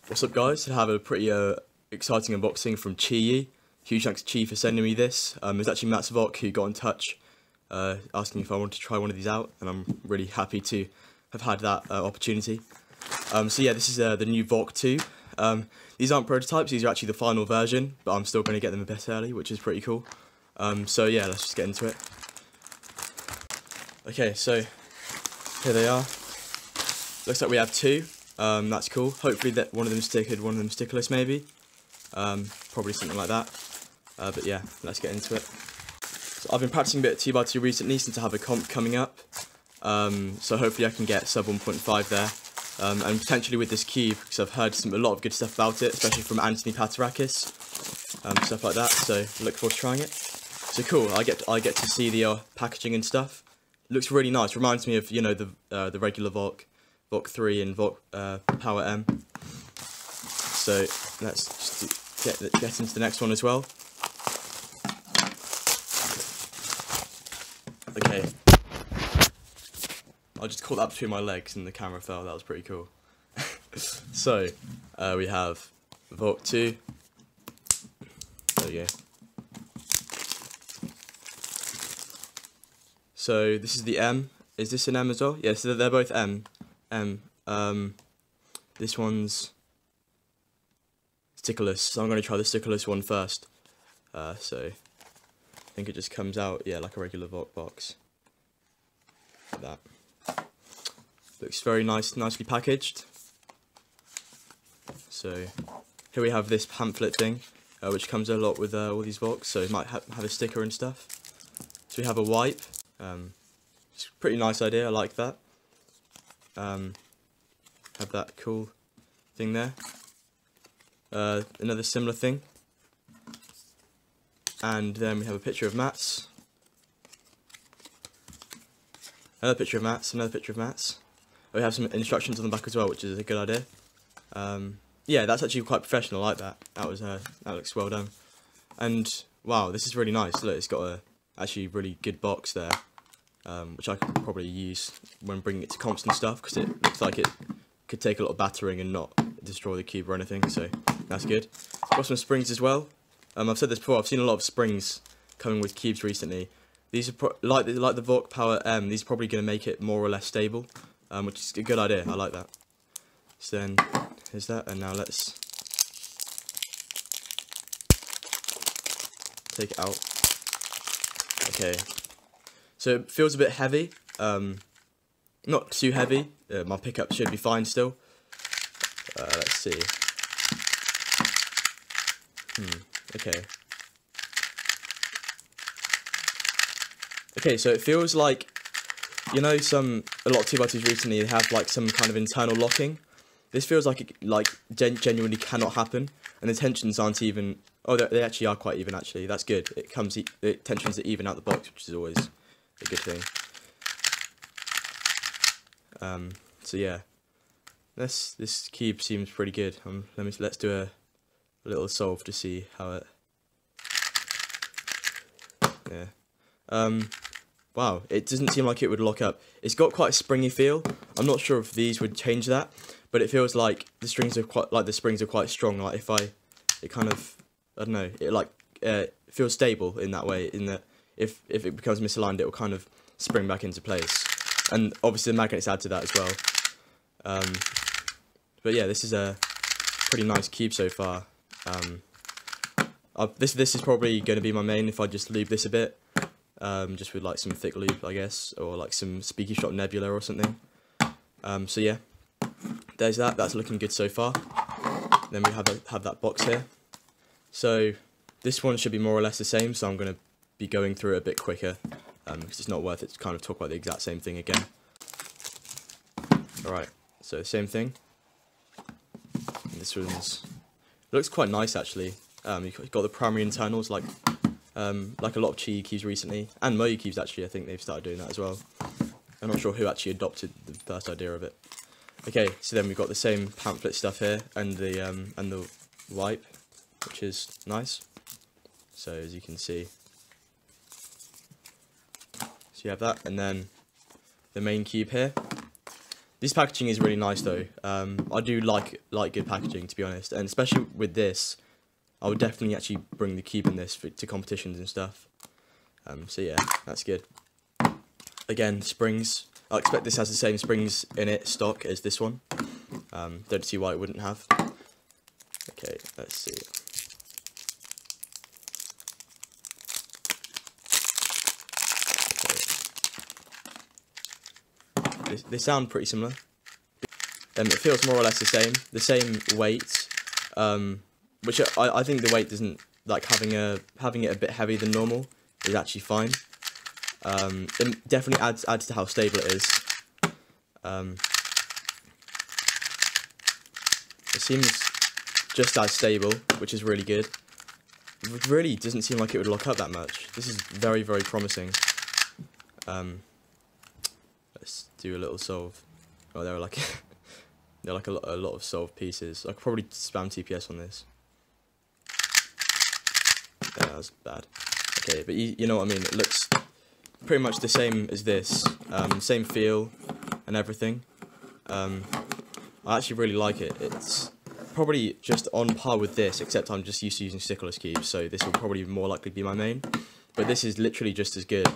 What's up, guys? I have a pretty exciting unboxing from Qiyi. Huge thanks to Qiyi for sending me this. It was actually qiyi Valk who got in touch asking if I wanted to try one of these out, and I'm really happy to have had that opportunity. So yeah, this is the new Valk 2. These aren't prototypes, these are actually the final version, but I'm still going to get them a bit early, which is pretty cool. So yeah, let's just get into it. Okay, so here they are. Looks like we have two. That's cool. Hopefully that one of them stickered, one of them stickerless maybe. Probably something like that. But yeah, let's get into it. So I've been practicing a bit of 2x2 recently since I have a comp coming up. So hopefully I can get sub 1.5 there. And potentially with this cube, because I've heard a lot of good stuff about it, especially from Anthony Patarakis, stuff like that. So look forward to trying it. So cool. I get to see the packaging and stuff. It looks really nice. Reminds me of, you know, the regular Valk 3 and Valk Power M. So let's just get into the next one as well. Okay. I just caught that between my legs and the camera fell. That was pretty cool. So we have Valk 2. There we go. So this is the M. Is this an M as well? Yeah, so they're both M. This one's stickerless, so I'm going to try the stickerless one first. So I think it just comes out, yeah, like a regular Valk box, like that. Looks very nicely packaged. So here we have this pamphlet thing, which comes a lot with all these Valks, so it might have a sticker and stuff. So we have a wipe. It's a pretty nice idea. I like that. Have that cool thing there. Another similar thing. And then we have a picture of Mats. Another picture of Mats, another picture of Mats. We have some instructions on the back as well, which is a good idea. Yeah, that's actually quite professional. I like that. That looks well done. And wow, this is really nice. Look, it's got a actually really good box there, which I could probably use when bringing it to comps and stuff, because it looks like it could take a lot of battering and not destroy the cube or anything. So that's good. Got some springs as well. I've said this before. I've seen a lot of springs coming with cubes recently. These are like the Valk Power M. These are probably going to make it more or less stable, which is a good idea. I like that. So then here's that, and now let's take it out. Okay, so it feels a bit heavy. Not too heavy. My pickup should be fine still. Let's see. Okay. Okay, so it feels like, you know, a lot of 2x2s recently have like some kind of internal locking. This feels like it genuinely cannot happen, and the tensions aren't even. Oh, they actually are quite even. Actually, that's good. The tensions are even out the box, which is always a good thing. So yeah, this cube seems pretty good. Let's do a little solve to see how it. Yeah. Wow, it doesn't seem like it would lock up. It's got quite a springy feel. I'm not sure if these would change that, but it feels like the springs are quite strong. Like it kind of, I don't know, it feels stable in that way. In that if it becomes misaligned, it will kind of spring back into place. And obviously the magnets add to that as well. But yeah, this is a pretty nice cube so far. This is probably going to be my main if I just lube this a bit. Just with like some thick lube, I guess, or like some Speaky Shot Nebula or something. So yeah, there's that. That's looking good so far. Then we have that box here. So this one should be more or less the same. So I'm going to be going through it a bit quicker because it's not worth it to kind of talk about the exact same thing again. All right. So same thing. And this one's looks quite nice actually. You've got the primary internals like a lot of Qiyi cubes recently, and Moyu cubes actually. I think they've started doing that as well. I'm not sure who actually adopted the first idea of it. Okay, so then we've got the same pamphlet stuff here, and the wipe, which is nice. So as you can see, so you have that, and then the main cube here. This packaging is really nice though. I do like good packaging, to be honest, and especially with this, I would definitely actually bring the cube in this to competitions and stuff. So yeah, that's good. Again, springs. I expect this has the same springs in it stock as this one. Don't see why it wouldn't have. Okay, let's see. They sound pretty similar. It feels more or less the same weight, which I think the weight doesn't, like, having it a bit heavier than normal is actually fine. It definitely adds to how stable it is. It seems just as stable, which is really good. It really doesn't seem like it would lock up that much. This is very, very promising. Let's do a little solve. Oh, there are like there are like a lot of solved pieces. I could probably spam TPS on this. Yeah, that was bad. Okay, but you know what I mean. It looks pretty much the same as this. Same feel and everything. I actually really like it. It's probably just on par with this, except I'm just used to using stickless cubes, so this will probably more likely be my main. But this is literally just as good.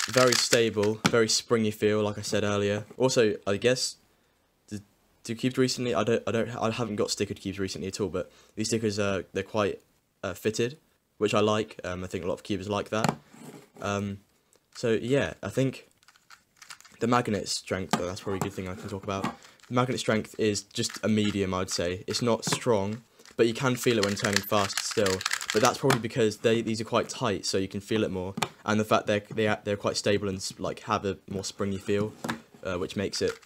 Very stable, very springy feel, like I said earlier. Also, I guess, do cubes recently? I haven't got stickered cubes recently at all, but these stickers they're quite fitted, which I like. I think a lot of cubers like that. So yeah, I think the magnet strength, that's probably a good thing I can talk about. The magnet strength is just a medium, I'd say. It's not strong, but you can feel it when turning fast still. But that's probably because these are quite tight, so you can feel it more. And the fact they're quite stable and like have a more springy feel, which makes it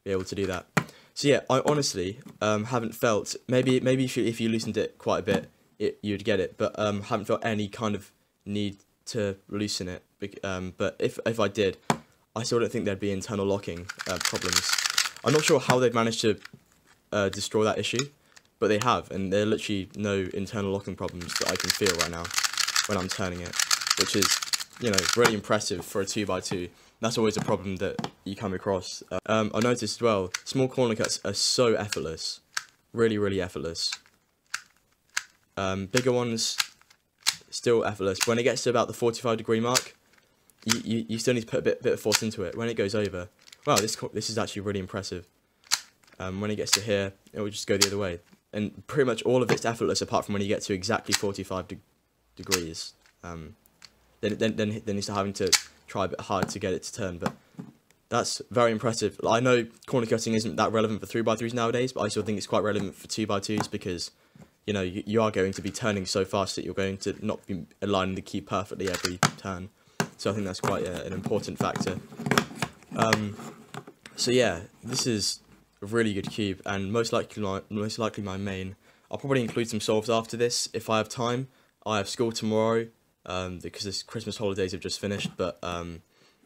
be able to do that. So yeah, I honestly haven't felt, maybe if you loosened it quite a bit, you'd get it. But haven't felt any kind of need to loosen it. But if I did, I still don't think there'd be internal locking problems. I'm not sure how they've managed to destroy that issue, but they have, and there are literally no internal locking problems that I can feel right now when I'm turning it, which is, you know, really impressive for a 2x2. That's always a problem that you come across. I noticed as well, small corner cuts are so effortless, really, really effortless. Bigger ones, still effortless. When it gets to about the 45-degree mark, you still need to put a bit of force into it. When it goes over, wow, this is actually really impressive. When it gets to here, it will just go the other way. And pretty much all of it's effortless apart from when you get to exactly 45 degrees. Then you start having to try a bit hard to get it to turn, but that's very impressive. I know corner cutting isn't that relevant for 3x3s nowadays, but I still think it's quite relevant for 2x2s because, you know, you are going to be turning so fast that you're going to not be aligning the cube perfectly every turn. So I think that's quite an important factor. So yeah, this is a really good cube, and most likely my main. I'll probably include some solves after this if I have time. I have school tomorrow because this Christmas holidays have just finished. But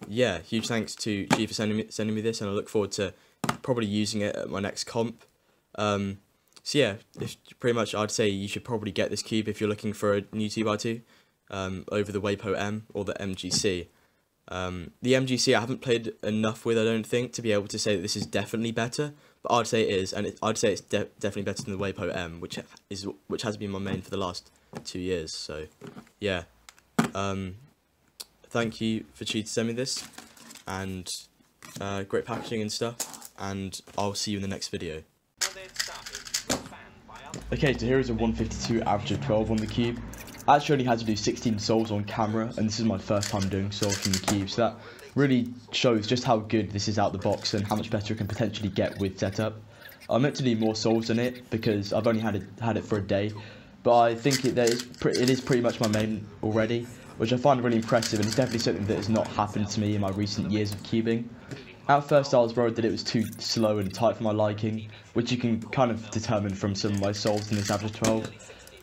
yeah, huge thanks to Qiyi for sending me this, and I look forward to probably using it at my next comp. So yeah, pretty much I'd say you should probably get this cube if you're looking for a new 2x2 over the Wapo M or the MGC. The MGC I haven't played enough with, I don't think, to be able to say that this is definitely better, but I'd say it is, and I'd say it's definitely better than the Wapo M, which has been my main for the last 2 years. So yeah, thank you for Qiyi to send me this, and great packaging and stuff, and I'll see you in the next video. Okay, so here is a 152 average of 12 on the cube. I actually only had to do 16 solves on camera, and this is my first time doing solves from the cube, so that really shows just how good this is out the box and how much better it can potentially get with setup. I meant to do more solves on it because I've only had it for a day, but I think it is pretty much my main already, which I find really impressive, and it's definitely something that has not happened to me in my recent years of cubing. At first I was worried that it was too slow and tight for my liking, which you can kind of determine from some of my solves in this average 12.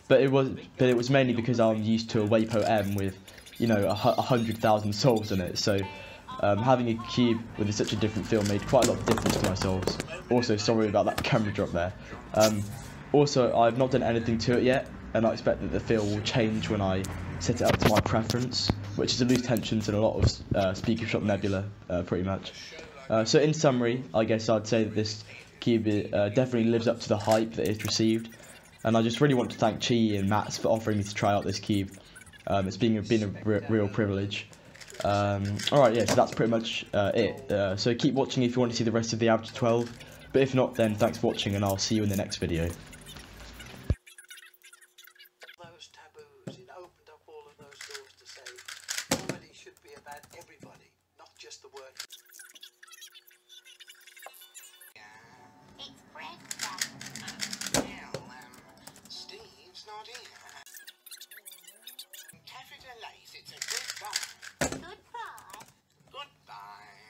But it was mainly because I'm used to a Wapo M with, you know, 100,000 solves on it. So having a cube with such a different feel made quite a lot of difference to my solves. Also, sorry about that camera drop there. Also, I've not done anything to it yet, and I expect that the feel will change when I set it up to my preference, which is a loose tensions and a lot of speaker shot nebula, pretty much. So in summary, I guess I'd say that this cube definitely lives up to the hype that it's received, and I just really want to thank Qiyi and Mats for offering me to try out this cube. It's been a real privilege. Alright, yeah, so that's pretty much it. So keep watching if you want to see the rest of the ao12, but if not, then thanks for watching, and I'll see you in the next video. Those taboos, it opened up all of those doors to say comedy should be about everybody, not just the word. It's breakfast. Well, Steve's not here. Capital Lace, it's a goodbye. Goodbye. Goodbye.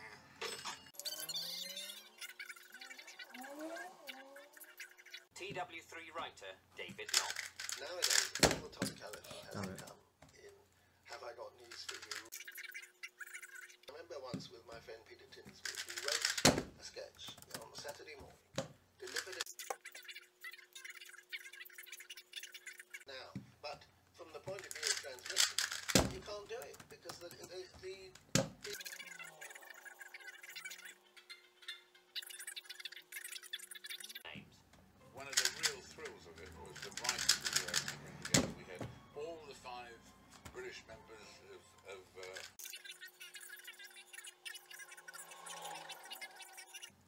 TW3 writer David Knopp. Nowadays, all the toxicality has become in Have I Got News For You? I remember once with my friend Peter Tinsmith, we wrote a sketch on Saturday morning, delivered it. Now, but from the point of view of transmission, you can't do it because the one of the real thrills of it was the writers we were able to bring together. We had all the 5 British members of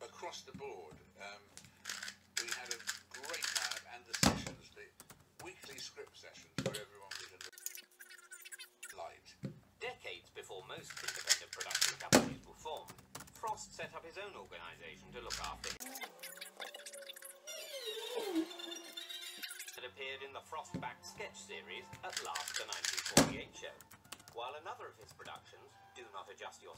across the board. We had a great time, and the sessions, the weekly script sessions where everyone was in the light. Decades before most independent production companies were formed, Frost set up his own organisation to look after him. It appeared in the Frost-backed sketch series At Last, the 1948 show, while another of his productions, Do Not Adjust Your